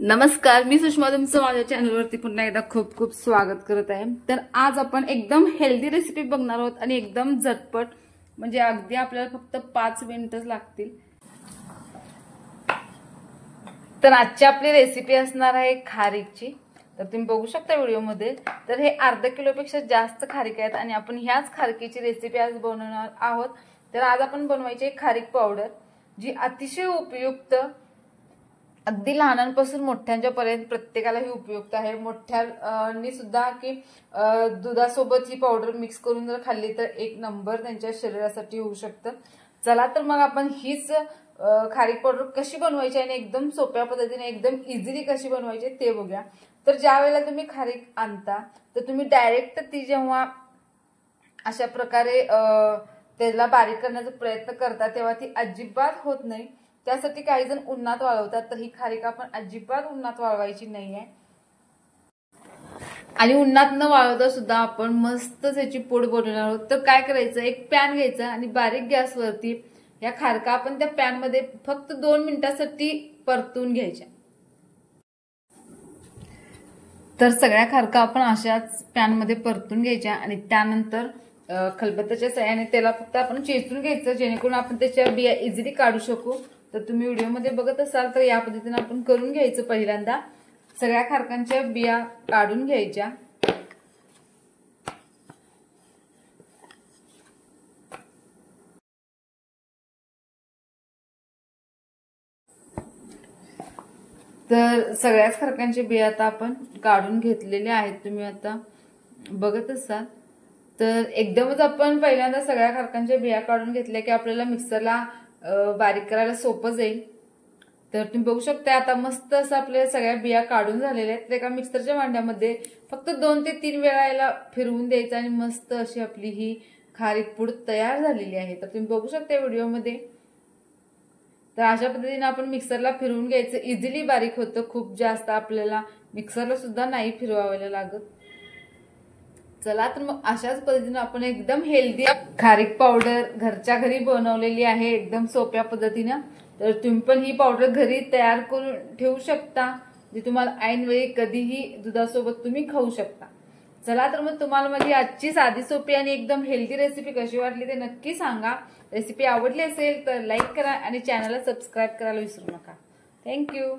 नमस्कार, मी सुषमा तुमचं माझ्या चॅनलवरती पुन्हा एकदा खूप खूप स्वागत करत आहे। तर आज आपण एकदम हेल्दी रेसिपी बघणार आहोत आणि एकदम झटपट, म्हणजे अगदी आपल्याला फक्त 5 मिनिटच लागतील। तर आजची आपली रेसिपी असणार आहे खारीकची। तर तुम्ही बघू शकता व्हिडिओमध्ये, तर हे अर्धा किलोपेक्षा जास्त खारीक आहेत आणि आपण ह्याच खारकीची रेसिपी आज बनवणार आहोत। तर आज आपण बनवायची खारीक पावडर, जी अतिशय उपयुक्त, अगदी लहानांपासून मोठ्यांच्या पर्यंत प्रत्येकाला ही उपयुक्त आहे। मोठ्यांनी सुद्धा की दुधासोबत ही पावडर मिक्स करून जर खाल्ली तर एक नंबर त्यांच्या शरीरासाठी होऊ शकतं। चला तर मग आपण हीच खारीक पावडर कशी बनवायची आणि एकदम सोप्या पद्धतीने एकदम इझिली कशी बनवायची ते बघूया। तर ज्या वेळेला तुम्ही खारीक आणता तर तुम्ही डायरेक्ट ती जेव्हा अशा प्रकारे त्याला बारीक करण्याचा प्रयत्न करता तेव्हा ती अजिबात होत नाही। त्यासाठी काही जण उन्हात वाळवतात, तर ही खारीक आपण अजिबात उन्हात वाळवायची नाहीये। आणि उन्हात न वाळवता सुद्धा आपण मस्त त्याची पूड बनवणार आहोत। तर काय करायचं, एक पॅन घ्यायचा आणि बारीक गॅसवरती या खारका आपण त्या पॅन मध्ये फक्त 2 मिनिटांसाठी परतून घ्यायच्या। तर सगळ्या खारका आपण अशाच पॅन मध्ये परतून घ्यायच्या आणि त्यानंतर खलबत्त्याच्या साहाय्याने त्याला फक्त आपण चेचून घ्यायचं, जेणेकरून आपण त्याच्या बिया इझिली काढू शकू। तर तुम्ही व्हिडिओमध्ये बघत असाल तर या पद्धतीने आपण करून घ्यायचं। पहिल्यांदा सगळ्या खारकांच्या बिया काढून घ्यायच्या। तर सगळ्याच खारकांच्या बिया आता आपण काढून घेतलेल्या आहेत, तुम्ही आता बघत असाल। तर एकदमच आपण पहिल्यांदा सगळ्या खारकांच्या बिया काढून घेतल्या की आपल्याला मिक्सरला बारीक करायला सोपं जाईल। तर तुम्ही बघू शकता आता मस्त असं आपल्या सगळ्या बिया काढून झालेल्या आहेत। एका मिक्सरच्या भांड्यामध्ये फक्त 2 ते 3 वेळा याला फिरवून द्यायचं आणि मस्त अशी आपली ही खारीक पूड तयार झालेली आहे। तर तुम्ही बघू शकता व्हिडिओमध्ये। तर अशा पद्धतीने आपण मिक्सरला फिरवून घ्यायचं, इझिली बारीक होतं, खूप जास्त आपल्याला मिक्सरला सुद्धा नाही फिरवायला लागत। चला तर मग अशाच पद्धतीने आपण एकदम हेल्दी खारीक पावडर घरच्या घरी बनवलेली आहे, एकदम सोप्या पद्धतीने। तर तुम्ही पण ही पावडर घरी तयार करून ठेवू शकता, जी तुम्हाला ऐनवेळी कधीही दुधासोबत तुम्ही खाऊ शकता। चला तर मग तुम्हाला माझी आजची साधी सोपी आणि एकदम हेल्दी रेसिपी कशी वाटली ते नक्की सांगा। रेसिपी आवडली असेल तर लाईक करा आणि चॅनलला सबस्क्राईब करायला विसरू नका। थँक्यू।